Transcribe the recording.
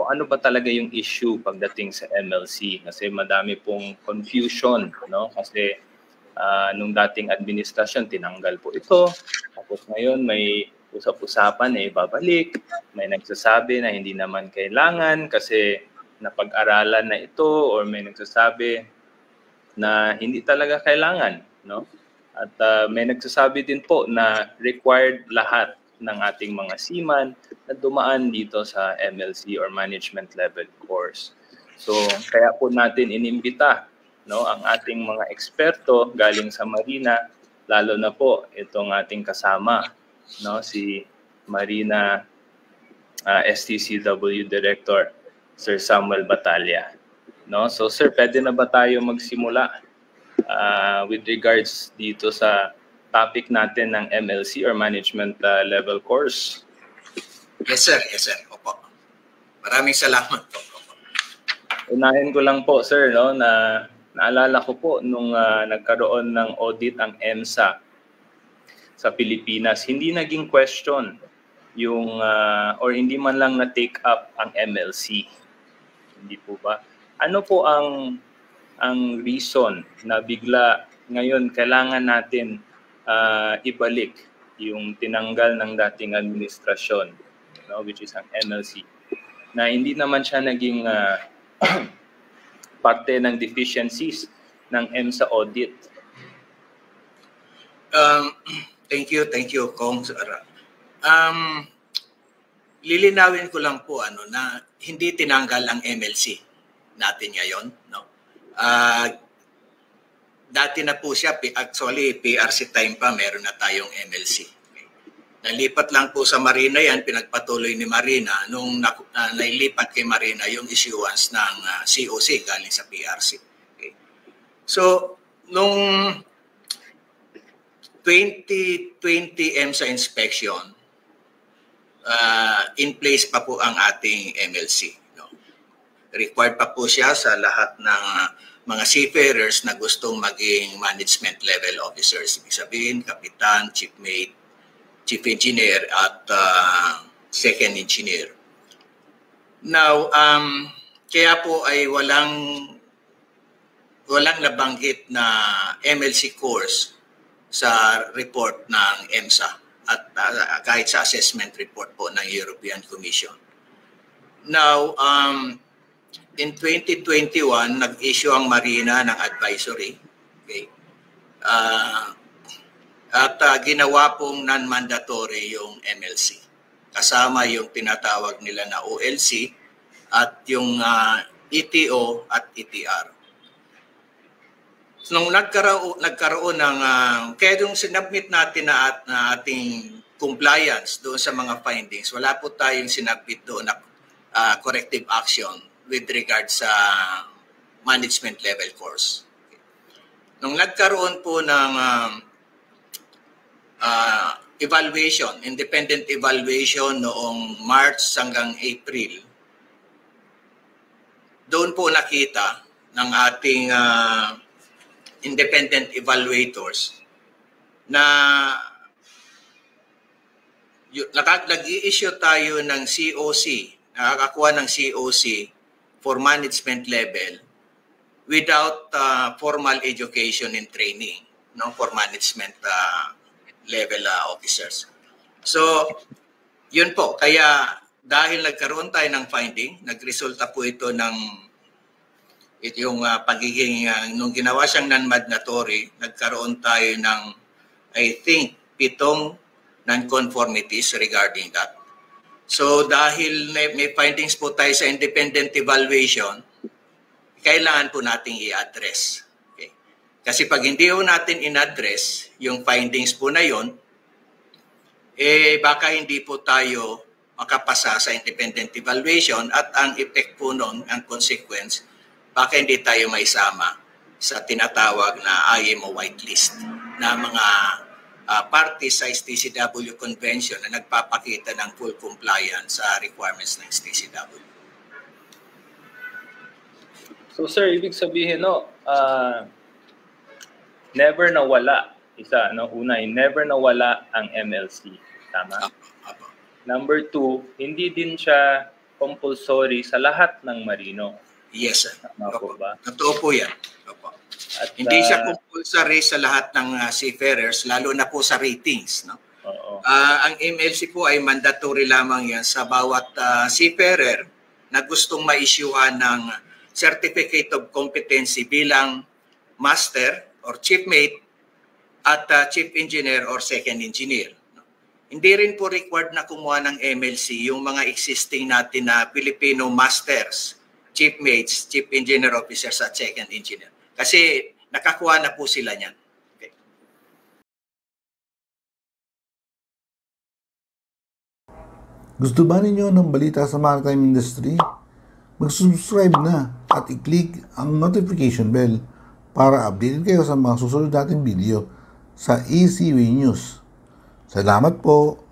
kung ano ba talaga yung issue pagdating sa MLC, kasi madami pong confusion, no? Kasi nung dating administrasyon tinanggal po ito, tapos ngayon may usap-usapan babalik, may nagsasabi na hindi naman kailangan kasi napag-aralan na ito, or may nagsasabi na hindi talaga kailangan, no? At may nagsasabi din po na required lahat ng ating mga seaman na dumaan dito sa MLC or management level course. So kaya po natin inimbita, no, ang ating mga eksperto galing sa Marina, lalo na po itong ating kasama, no, si Marina STCW Director Sir Samuel Batalla. No? So sir, pwede na ba tayo magsimula with regards dito sa topic natin ng MLC or management level course? Yes sir, yes sir. Opo. Maraming salamat po. Unahin ko lang po sir, no, na naalala ko po nung nagkaroon ng audit ang EMSA sa Pilipinas, hindi naging question yung or hindi man lang na take up ang MLC. Hindi po ba? Ano po ang reason na bigla ngayon kailangan natin ibalik yung tinanggal ng dating administrasyon, no, which is ang MLC, na hindi naman siya naging parte ng deficiencies ng EMSA audit? Thank you, Kong. Lilinawin ko lang po na hindi tinanggal ang MLC natin ngayon, no? Dati na po siya, actually PRC time pa meron na tayong MLC. Okay. Nalipat lang po sa Marina yan, pinagpatuloy ni Marina nung nailipat kay Marina yung issuance ng COC galing sa PRC. Okay. So, nung 2020 EMSA inspection, in place pa po ang ating MLC. No? Required pa po siya sa lahat ng mga seafarers na gustong maging management level officers. Ibig sabihin, kapitan, chief mate, chief engineer, at second engineer. Now, kaya po ay walang nabanggit na MLC course sa report ng EMSA at kahit sa assessment report po ng European Commission. Now, in 2021, nag-issue ang Marina ng advisory. Okay. At ginawa pong non-mandatory yung MLC. Kasama yung tinatawag nila na OLC at yung ETO at ETR. Nung nagkaroon ng, kaya yung sinubmit natin na ating compliance doon sa mga findings, wala po tayong sinubmit doon na corrective action with regard sa management level course. Okay. Nung nagkaroon po ng evaluation, independent evaluation noong March hanggang April, doon po nakita ng ating independent evaluators na nag-i-issue tayo ng COC, nakakakuha ng COC for management level without formal education and training, no, for management level officers. So, yun po. Kaya dahil nagkaroon tayo ng finding, nagresulta po ito ng yung pagiging, nung ginawa siyang non-mandatory, nagkaroon tayo ng, I think, 7 non-conformities regarding that. So dahil may findings po tayo sa independent evaluation, kailangan po nating i-address. Okay. Kasi pag hindi po natin in-address yung findings po na yon, baka hindi po tayo makapasa sa independent evaluation at ang effect po nun, ang consequence, baka hindi tayo maisama sa tinatawag na IMO whitelist na mga parties sa STCW Convention na nagpapakita ng full compliance sa requirements ng STCW. So sir, ibig sabihin never nawala never nawala ang MLC, tama? Apo. Number 2, hindi din siya compulsory sa lahat ng marino. Yes, sir. Tama po ba? Totoo po yan. Opo. At, hindi siya compulsory sa lahat ng seafarers, lalo na po sa ratings. No? Ang MLC po ay mandatory lamang yan sa bawat seafarer na gustong ma-issuehan ng Certificate of Competency bilang Master or Chief Mate at Chief Engineer or Second Engineer. Hindi rin po required na kumuha ng MLC yung mga existing natin na Filipino Masters, Chief Mates, Chief Engineer Officers at Second Engineer. Kasi nakakuha na po sila niyan. Okay. Gusto ba ninyo ng balita sa maritime industry? Mag-subscribe na at i-click ang notification bell para updated kayo sa mga susunod nating video sa ECW News. Salamat po!